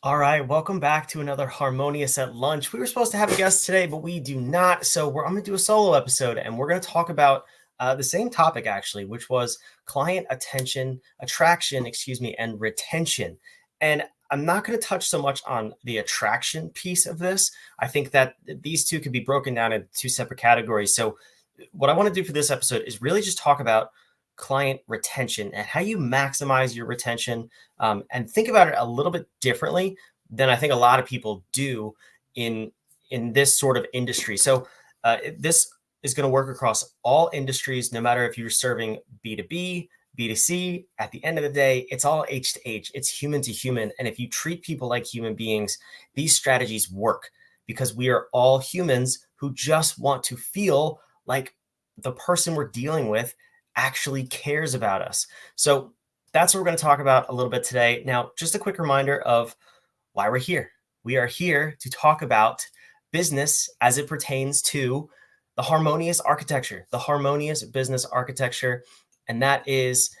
All right, welcome back to another Harmonious at Lunch. We were supposed to have a guest today, but we do not. So I'm going to do a solo episode, and we're going to talk about the same topic actually, which was client attraction, and retention. And I'm not going to touch so much on the attraction piece of this. I think that these two could be broken down into two separate categories. So what I want to do for this episode is really just talk about client retention and how you maximize your retention, and think about it a little bit differently than I think a lot of people do in this sort of industry. So this is going to work across all industries, no matter if you're serving B2B, B2C. At the end of the day, it's all H to H. It's human to human. And if you treat people like human beings, these strategies work because we are all humans who just want to feel like the person we're dealing with actually cares about us. So that's what we're going to talk about a little bit today. Now, just a quick reminder of why we're here. We are here to talk about business as it pertains to the harmonious architecture, the harmonious business architecture. And that is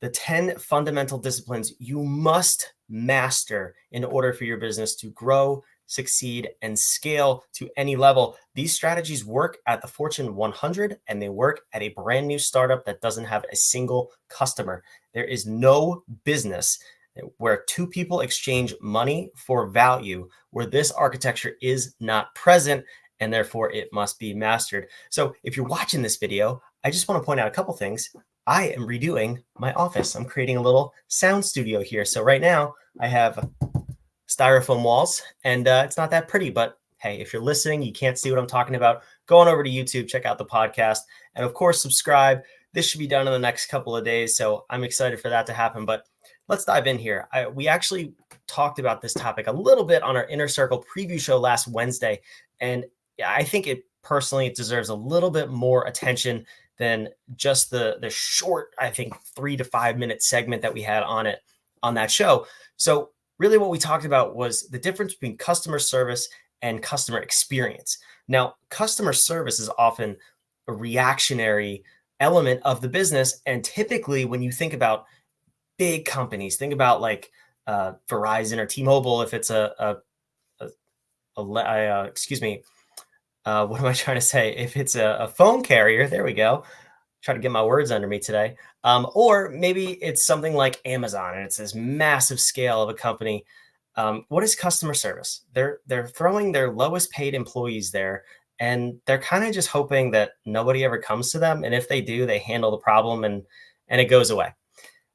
the 10 fundamental disciplines you must master in order for your business to grow, succeed, and scale to any level. These strategies work at the Fortune 100 and they work at a brand new startup that doesn't have a single customer. There is no business where two people exchange money for value where this architecture is not present, and therefore it must be mastered. So if you're watching this video, I just want to point out a couple things. I am redoing my office. I'm creating a little sound studio here. So right now I have styrofoam walls, and it's not that pretty, but hey, if you're listening, you can't see what I'm talking about, go on over to YouTube, check out the podcast, and of course, subscribe. This should be done in the next couple of days, so I'm excited for that to happen, but let's dive in here. We actually talked about this topic a little bit on our Inner Circle preview show last Wednesday, and I think it deserves a little bit more attention than just the short, I think, 3 to 5 minute segment that we had on that show. So really what we talked about was the difference between customer service and customer experience. Now, customer service is often a reactionary element of the business. And typically when you think about big companies, think about like Verizon or T-Mobile, if it's what am I trying to say? If it's a phone carrier, there we go. Try to get my words under me today. Or maybe it's something like Amazon and it's this massive scale of a company. What is customer service? They're throwing their lowest paid employees there, and they're kind of just hoping that nobody ever comes to them. And if they do, they handle the problem and it goes away.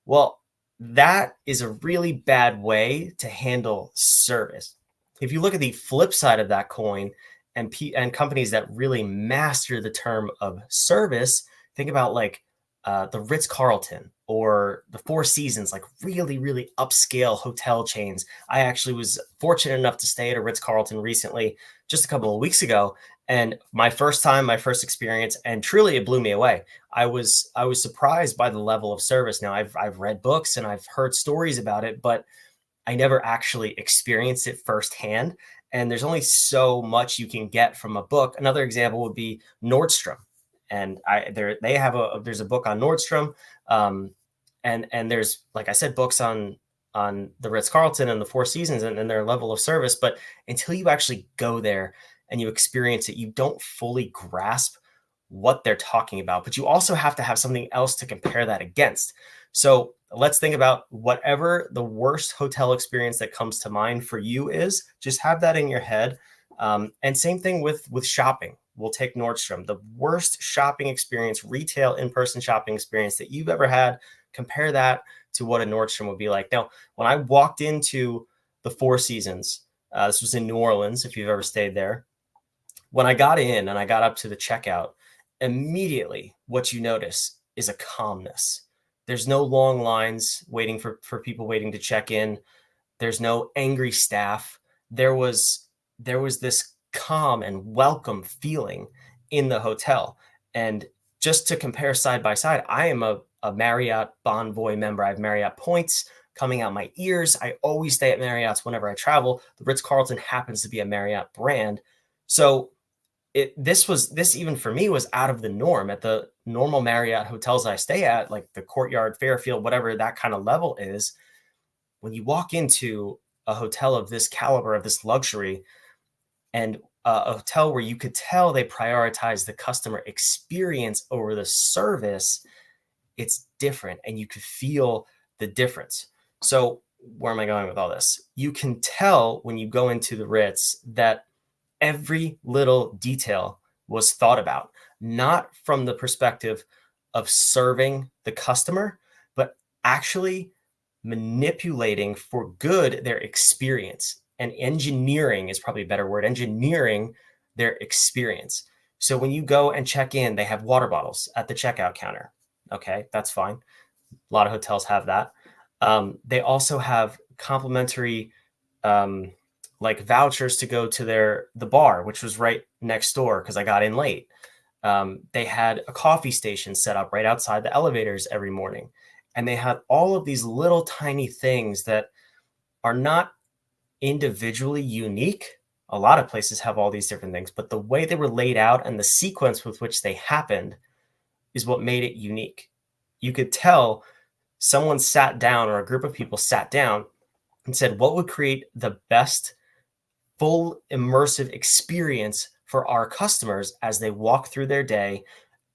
Well, that is a really bad way to handle service. If you look at the flip side of that coin, and companies that really master the term of service, think about like the Ritz-Carlton or the Four Seasons, like really, really upscale hotel chains. I actually was fortunate enough to stay at a Ritz-Carlton recently, just a couple of weeks ago. And my first experience, and truly it blew me away. I was surprised by the level of service. Now I've read books and I've heard stories about it, but I never actually experienced it firsthand. And there's only so much you can get from a book. Another example would be Nordstrom. And there's a book on Nordstrom. And there's, like I said, books on the Ritz-Carlton and the Four Seasons and their level of service. But until you actually go there and you experience it, you don't fully grasp what they're talking about. But you also have to have something else to compare that against. So let's think about whatever the worst hotel experience that comes to mind for you is. Just have that in your head. And same thing with shopping. We'll take Nordstrom, the worst shopping experience, retail in-person shopping experience that you've ever had. Compare that to what a Nordstrom would be like. Now, when I walked into the Four Seasons, this was in New Orleans, if you've ever stayed there. When I got in and I got up to the checkout, immediately what you notice is a calmness. There's no long lines waiting for people waiting to check in. There's no angry staff. There was this calm and welcome feeling in the hotel. And just to compare side by side, I am a Marriott Bonvoy member. I have Marriott points coming out my ears. I always stay at Marriott's whenever I travel. The Ritz-Carlton happens to be a Marriott brand. So this even for me was out of the norm. At the normal Marriott hotels I stay at, like the Courtyard, Fairfield, whatever that kind of level is, when you walk into a hotel of this caliber, of this luxury, and a hotel where you could tell they prioritize the customer experience over the service, it's different and you could feel the difference. So, where am I going with all this? You can tell when you go into the Ritz that every little detail was thought about, not from the perspective of serving the customer, but actually manipulating for good their experience. And engineering is probably a better word, engineering their experience. So when you go and check in, they have water bottles at the checkout counter. Okay, that's fine. A lot of hotels have that. They also have complimentary um, like vouchers to go to the bar, which was right next door because I got in late. They had a coffee station set up right outside the elevators every morning. And they had all of these little tiny things that are not individually unique. A lot of places have all these different things, but the way they were laid out and the sequence with which they happened is what made it unique. You could tell someone sat down, or a group of people sat down and said, what would create the best full immersive experience for our customers as they walk through their day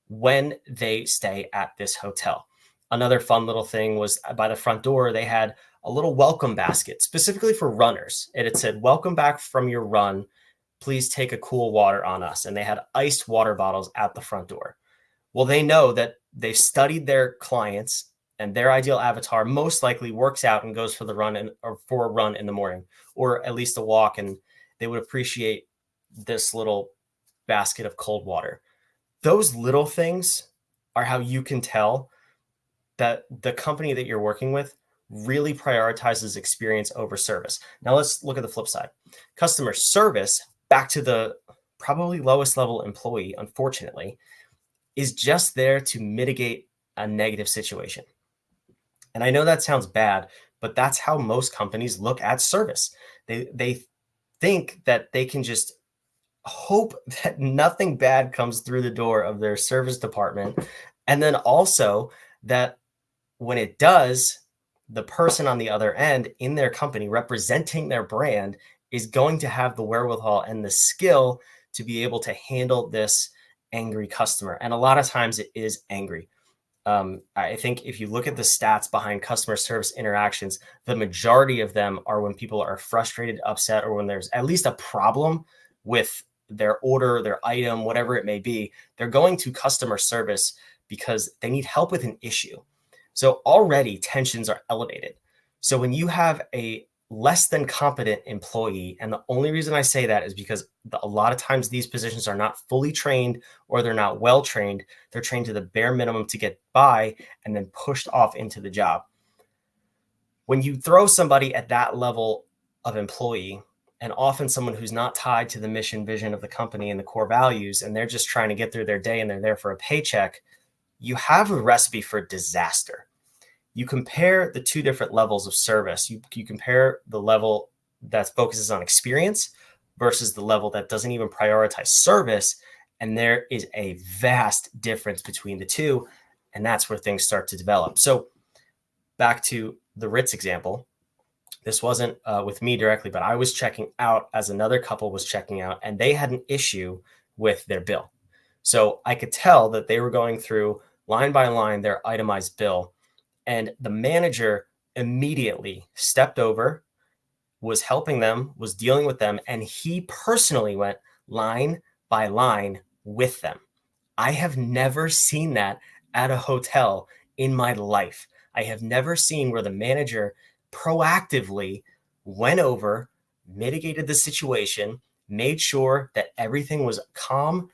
when they stay at this hotel. Another fun little thing was by the front door, they had a little welcome basket specifically for runners. And it said, welcome back from your run. Please take a cool water on us. And they had iced water bottles at the front door. Well, they know that they've studied their clients, and their ideal avatar most likely works out and goes for the run or for a run in the morning, or at least a walk. And they would appreciate this little basket of cold water. Those little things are how you can tell that the company that you're working with really prioritizes experience over service. Now let's look at the flip side. Customer service, back to the probably lowest level employee, unfortunately, is just there to mitigate a negative situation. And I know that sounds bad, but that's how most companies look at service. They think that they can just hope that nothing bad comes through the door of their service department. And then also that when it does, the person on the other end in their company representing their brand is going to have the wherewithal and the skill to be able to handle this angry customer. And a lot of times it is angry. I think if you look at the stats behind customer service interactions, the majority of them are when people are frustrated, upset, or when there's at least a problem with their order, their item, whatever it may be. They're going to customer service because they need help with an issue. So already tensions are elevated. So when you have a less than competent employee, and the only reason I say that is because a lot of times these positions are not fully trained, or they're not well trained. They're trained to the bare minimum to get by and then pushed off into the job. When you throw somebody at that level of employee, and often someone who's not tied to the mission, vision of the company and the core values, and they're just trying to get through their day and they're there for a paycheck, you have a recipe for disaster. You compare the two different levels of service. You compare the level that focuses on experience versus the level that doesn't even prioritize service. And there is a vast difference between the two. And that's where things start to develop. So back to the Ritz example, this wasn't with me directly, but I was checking out as another couple was checking out, and they had an issue with their bill. So I could tell that they were going through line by line their itemized bill. And the manager immediately stepped over, was helping them, was dealing with them, and he personally went line by line with them. I have never seen that at a hotel in my life. I have never seen where the manager proactively went over, mitigated the situation, made sure that everything was calm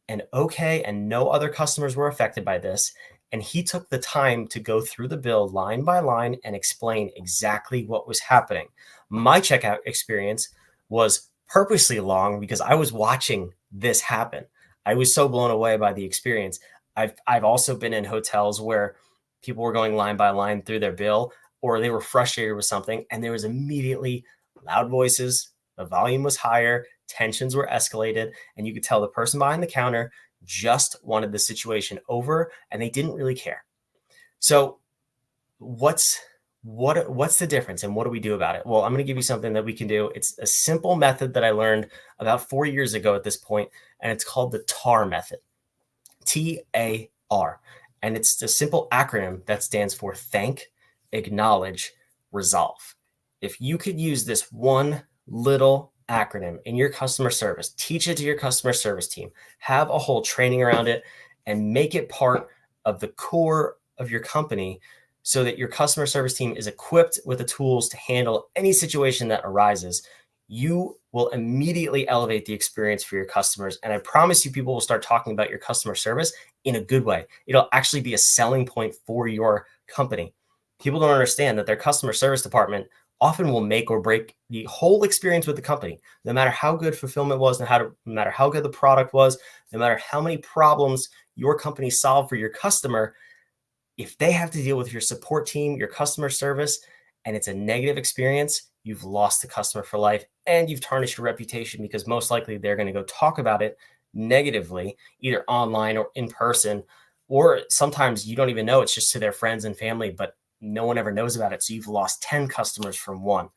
and okay, and no other customers were affected by this. And he took the time to go through the bill line by line and explain exactly what was happening. My checkout experience was purposely long because I was watching this happen. I was so blown away by the experience. I've also been in hotels where people were going line by line through their bill, or they were frustrated with something, and there was immediately loud voices, the volume was higher, tensions were escalated, and you could tell the person behind the counter just wanted the situation over and they didn't really care. So what's What's the difference and what do we do about it? Well, I'm going to give you something that we can do. It's a simple method that I learned about 4 years ago at this point, and it's called the TAR method. TAR. And it's a simple acronym that stands for thank, acknowledge, resolve. If you could use this one little acronym in your customer service, teach it to your customer service team, have a whole training around it, and make it part of the core of your company so that your customer service team is equipped with the tools to handle any situation that arises, you will immediately elevate the experience for your customers. And I promise you, people will start talking about your customer service in a good way. It'll actually be a selling point for your company. People don't understand that their customer service department often will make or break the whole experience with the company. No matter how good fulfillment was, no matter how good the product was, no matter how many problems your company solved for your customer, if they have to deal with your support team, your customer service, and it's a negative experience, you've lost the customer for life and you've tarnished your reputation, because most likely they're going to go talk about it negatively, either online or in person, or sometimes you don't even know, it's just to their friends and family, but no one ever knows about it. So you've lost 10 customers from one.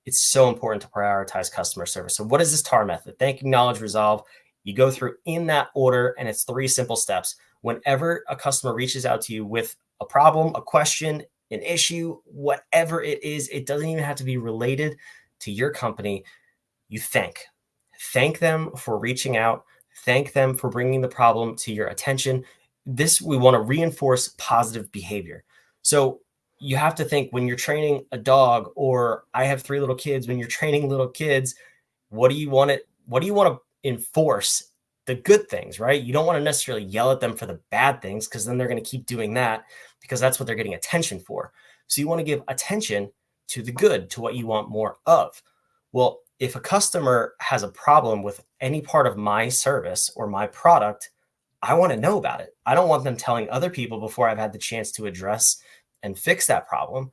It's so important to prioritize customer service. So what is this TAR method? Thank, acknowledge, resolve. You go through in that order, and it's 3 simple steps. Whenever a customer reaches out to you with a problem, a question, an issue, whatever it is, it doesn't even have to be related to your company. You thank them for reaching out. Thank them for bringing the problem to your attention. We want to reinforce positive behavior. So you have to think, when you're training a dog, or I have 3 little kids, when you're training little kids, what do you want to enforce? The good things, right? You don't want to necessarily yell at them for the bad things, because then they're going to keep doing that, because that's what they're getting attention for. So you want to give attention to the good, to what you want more of. Well, if a customer has a problem with any part of my service or my product, I want to know about it. I don't want them telling other people before I've had the chance to address and fix that problem.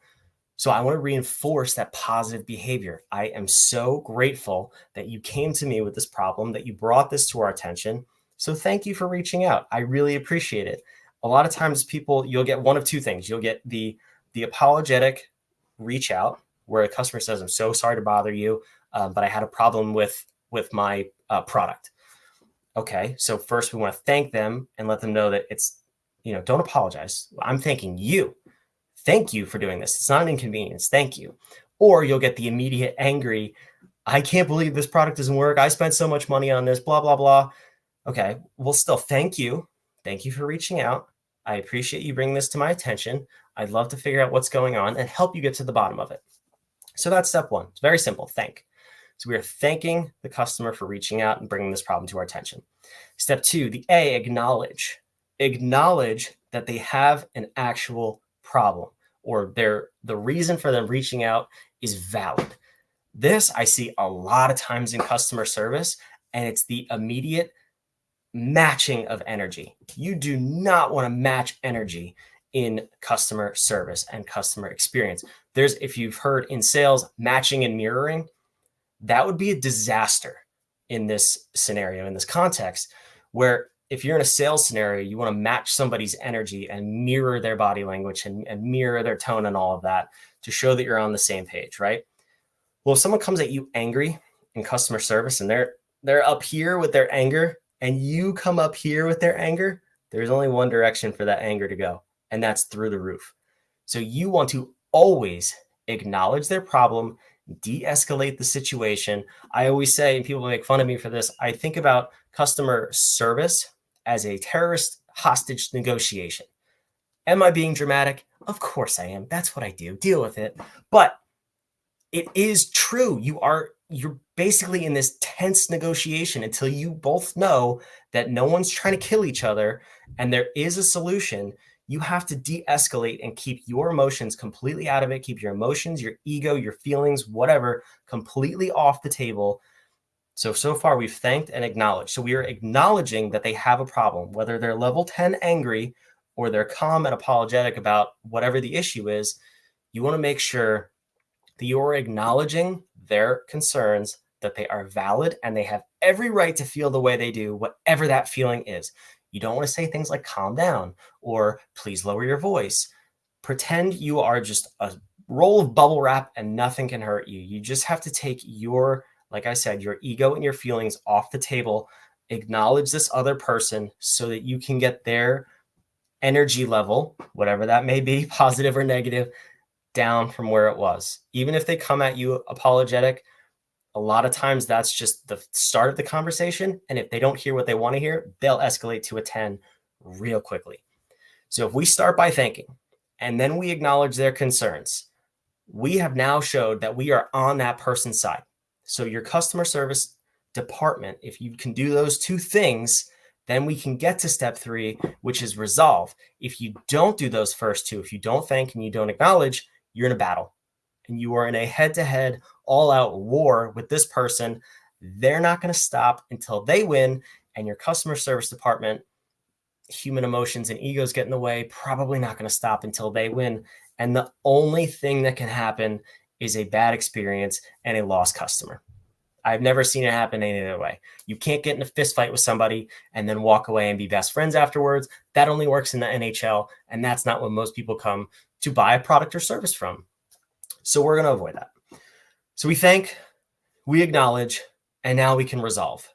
So I want to reinforce that positive behavior. I am so grateful that you came to me with this problem, that you brought this to our attention. So thank you for reaching out. I really appreciate it. A lot of times you'll get one of 2 things. You'll get the apologetic reach out, where a customer says, I'm so sorry to bother you, but I had a problem with my product. Okay, so first we want to thank them and let them know that don't apologize. I'm thanking you. Thank you for doing this. It's not an inconvenience. Thank you. Or you'll get the immediate angry, I can't believe this product doesn't work. I spent so much money on this, blah, blah, blah. Okay, well, still thank you. Thank you for reaching out. I appreciate you bringing this to my attention. I'd love to figure out what's going on and help you get to the bottom of it. So that's step 1. It's very simple. Thank. So we are thanking the customer for reaching out and bringing this problem to our attention. Step 2, the A, acknowledge. Acknowledge that they have an actual problem, or the reason for them reaching out is valid. This I see a lot of times in customer service, and it's the immediate matching of energy. You do not want to match energy in customer service and customer experience. If you've heard in sales, matching and mirroring, that would be a disaster in this scenario, in this context, where if you're in a sales scenario, you want to match somebody's energy and mirror their body language and mirror their tone and all of that to show that you're on the same page, right? Well, if someone comes at you angry in customer service and they're up here with their anger, and you come up here with their anger, there's only one direction for that anger to go, and that's through the roof. So you want to always acknowledge their problem, de-escalate the situation. I always say, and people make fun of me for this, I think about customer service as a terrorist hostage negotiation. Am I being dramatic? Of course I am. That's what I do. Deal with it. But it is true. You're basically in this tense negotiation until you both know that no one's trying to kill each other and there is a solution. You have to de-escalate and keep your emotions completely out of it. Keep your emotions, your ego, your feelings, whatever, completely off the table. So far we've thanked and acknowledged. So we are acknowledging that they have a problem, whether they're level 10 angry or they're calm and apologetic about whatever the issue is. You want to make sure that you're acknowledging their concerns, that they are valid, and they have every right to feel the way they do, whatever that feeling is. You don't want to say things like calm down or please lower your voice. Pretend you are just a roll of bubble wrap and nothing can hurt you. You just have to take your, like I said, your ego and your feelings off the table, acknowledge this other person so that you can get their energy level, whatever that may be, positive or negative, down from where it was. Even if they come at you apologetic, a lot of times that's just the start of the conversation. And if they don't hear what they want to hear, they'll escalate to a 10 real quickly. So if we start by thanking and then we acknowledge their concerns, we have now showed that we are on that person's side. So your customer service department, if you can do those two things, then we can get to step 3, which is resolve. If you don't do those first two, if you don't thank and you don't acknowledge, you're in a battle and you are in a head-to-head, all-out war with this person. They're not going to stop until they win, and your customer service department, human emotions and egos get in the way, probably not going to stop until they win. And the only thing that can happen is a bad experience and a lost customer. I've never seen it happen any other way. You can't get in a fist fight with somebody and then walk away and be best friends afterwards. That only works in the NHL, and that's not what most people come to buy a product or service from. So we're going to avoid that. So we thank, we acknowledge, and now we can resolve.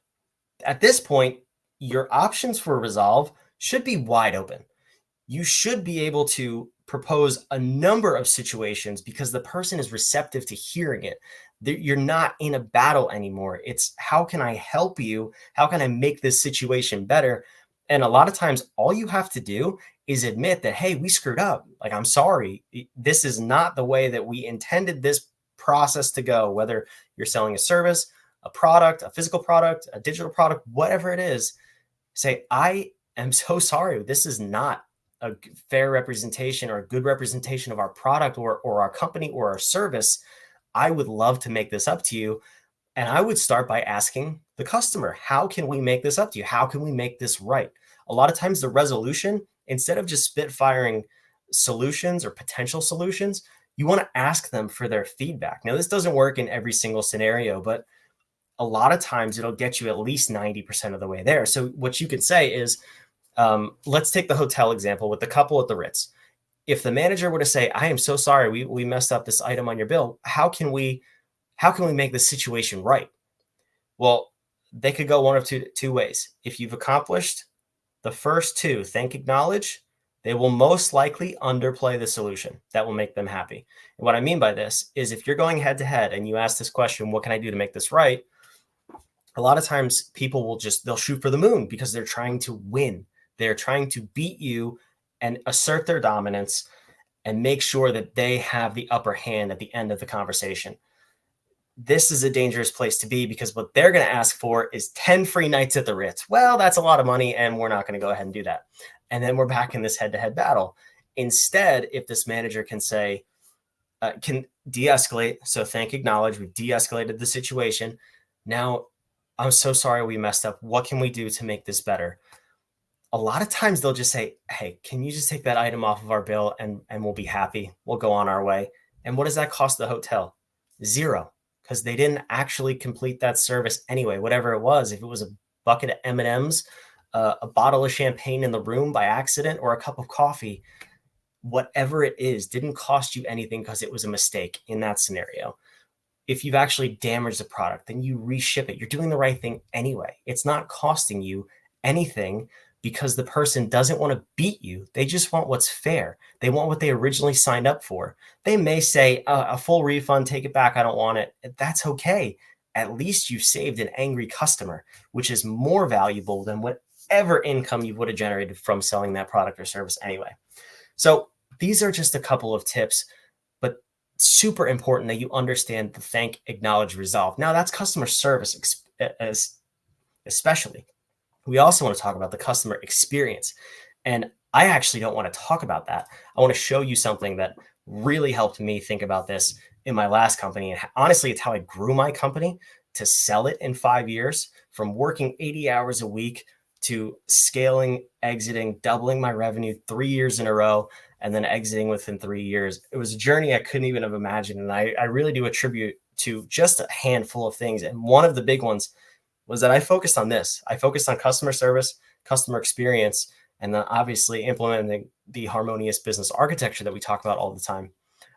At this point, your options for resolve should be wide open. You should be able to propose a number of situations because the person is receptive to hearing it. You're not in a battle anymore. It's how can I help you? How can I make this situation better? And a lot of times, all you have to do is admit that, hey, we screwed up. Like, I'm sorry. This is not the way that we intended this process to go, whether you're selling a service, a product, a physical product, a digital product, whatever it is. Say, I am so sorry. This is not a fair representation or a good representation of our product or our company or our service. I would love to make this up to you. And I would start by asking the customer, how can we make this up to you? How can we make this right? A lot of times the resolution, instead of just spit firing solutions or potential solutions, you want to ask them for their feedback. Now, this doesn't work in every single scenario, but a lot of times it'll get you at least 90% of the way there. So what you could say is, let's take the hotel example with the couple at the Ritz. If the manager were to say, I am so sorry, we messed up this item on your bill. How can we make this situation right? Well, they could go one of two ways. If you've accomplished the first two, thank, acknowledge, they will most likely underplay the solution that will make them happy. And what I mean by this is if you're going head to head and you ask this question, what can I do to make this right? A lot of times people they'll shoot for the moon because they're trying to win. They're trying to beat you and assert their dominance and make sure that they have the upper hand at the end of the conversation. This is a dangerous place to be because what they're going to ask for is 10 free nights at the Ritz. Well, that's a lot of money, and we're not going to go ahead and do that. And then we're back in this head-to-head battle. Instead, if this manager can say, can de-escalate, so thank, acknowledge, we've de-escalated the situation. Now, I'm so sorry we messed up. What can we do to make this better? A lot of times they'll just say, hey, can you just take that item off of our bill and we'll be happy. We'll go on our way. And what does that cost the hotel? $0, because they didn't actually complete that service anyway, whatever it was. If it was a bucket of M&Ms, a bottle of champagne in the room by accident, or a cup of coffee, whatever it is, didn't cost you anything because it was a mistake in that scenario. If you've actually damaged the product, then you reship it. You're doing the right thing anyway. It's not costing you anything because the person doesn't want to beat you. They just want what's fair. They want what they originally signed up for. They may say a full refund, take it back, I don't want it. That's okay. At least you've saved an angry customer, which is more valuable than whatever income you would have generated from selling that product or service anyway. So these are just a couple of tips, but super important that you understand the thank, acknowledge, resolve. Now that's customer service especially. We also want to talk about the customer experience. And I actually don't want to talk about that. I want to show you something that really helped me think about this in my last company. And honestly, it's how I grew my company to sell it in 5 years, from working 80 hours a week to scaling, exiting, doubling my revenue 3 years in a row, and then exiting within 3 years. It was a journey I couldn't even have imagined. And I really do attribute to just a handful of things. And one of the big ones was that I focused on this. I focused on customer service, customer experience, and then obviously implementing the Harmonious business architecture that we talk about all the time.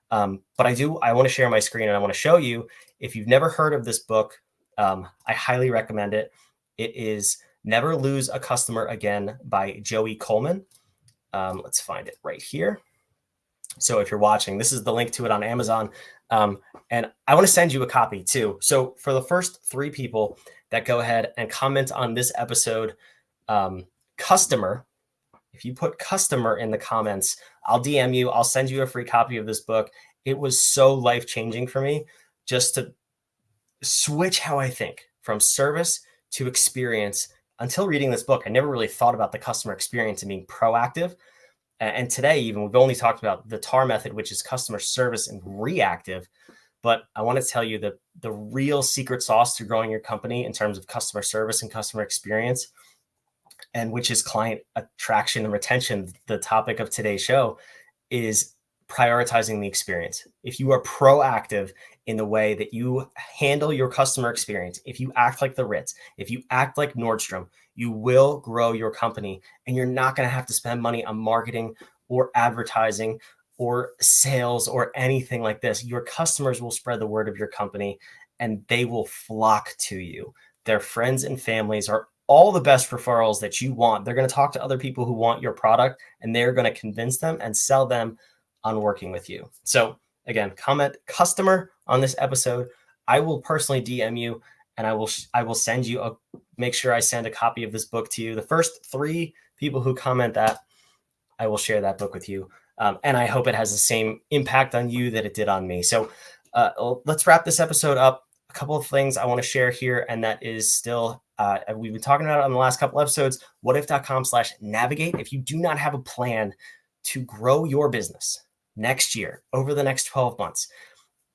But I want to share my screen and I want to show you, if you've never heard of this book, I highly recommend it. It is Never Lose a Customer Again by Joey Coleman. Let's find it right here. So if you're watching, this is the link to it on Amazon. And I want to send you a copy too. So for the first 3 people that go ahead and comment on this episode, customer, if you put customer in the comments, I'll DM you. I'll send you a free copy of this book. It was so life-changing for me just to switch how I think from service to experience. Until reading this book, I never really thought about the customer experience and being proactive. And today, even, we've only talked about the TAR method, which is customer service and reactive. But I want to tell you that the real secret sauce to growing your company in terms of customer service and customer experience, and which is client attraction and retention, the topic of today's show, is prioritizing the experience. If you are proactive in the way that you handle your customer experience, if you act like the Ritz, if you act like Nordstrom, you will grow your company, and you're not going to have to spend money on marketing or advertising or sales or anything like this. Your customers will spread the word of your company, and they will flock to you. Their friends and families are all the best referrals that you want. They're going to talk to other people who want your product, and they're going to convince them and sell them on working with you. So again, comment customer on this episode. I will personally DM you, and I will send you make sure I send a copy of this book to you. The first 3 people who comment that, I will share that book with you. And I hope it has the same impact on you that it did on me. So let's wrap this episode up. A couple of things I want to share here, and that is still, we've been talking about it on the last couple episodes, whadif.com/navigate. If you do not have a plan to grow your business next year, over the next 12 months,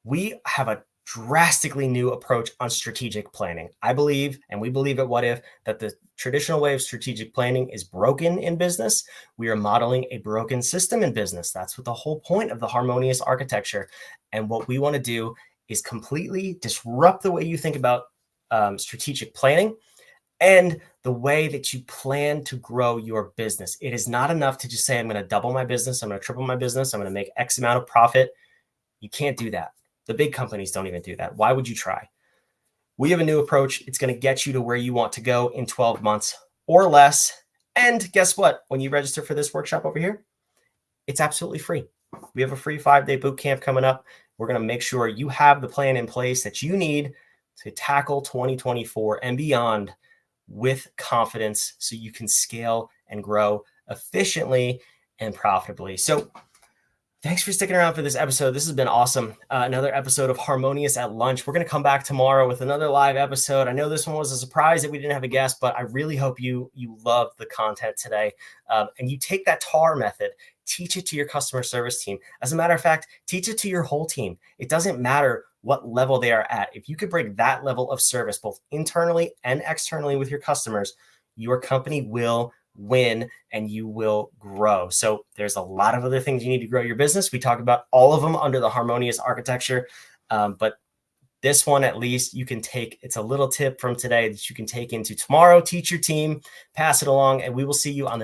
we have a drastically new approach on strategic planning. I believe, and we believe at Whadif, that the traditional way of strategic planning is broken in business. We are modeling a broken system in business. That's what the whole point of the Harmonious architecture. And what we want to do is completely disrupt the way you think about strategic planning and the way that you plan to grow your business. It is not enough to just say, I'm going to double my business, I'm going to triple my business, I'm going to make X amount of profit. You can't do that. The big companies don't even do that. Why would you try? We have a new approach. It's going to get you to where you want to go in 12 months or less. And guess what? When you register for this workshop over here, it's absolutely free. We have a free 5-day boot camp coming up. We're going to make sure you have the plan in place that you need to tackle 2024 and beyond with confidence, so you can scale and grow efficiently and profitably. So thanks for sticking around for this episode. This has been awesome. Another episode of Harmonious at Lunch. We're going to come back tomorrow with another live episode. I know this one was a surprise that we didn't have a guest, but I really hope you loved the content today. And you take that TAR method, teach it to your customer service team. As a matter of fact, teach it to your whole team. It doesn't matter what level they are at. If you could bring that level of service, both internally and externally with your customers, your company will win and you will grow. So there's a lot of other things you need to grow your business. We talk about all of them under the Harmonious architecture. But this one, at least, you can take, it's a little tip from today that you can take into tomorrow, teach your team, pass it along, and we will see you on the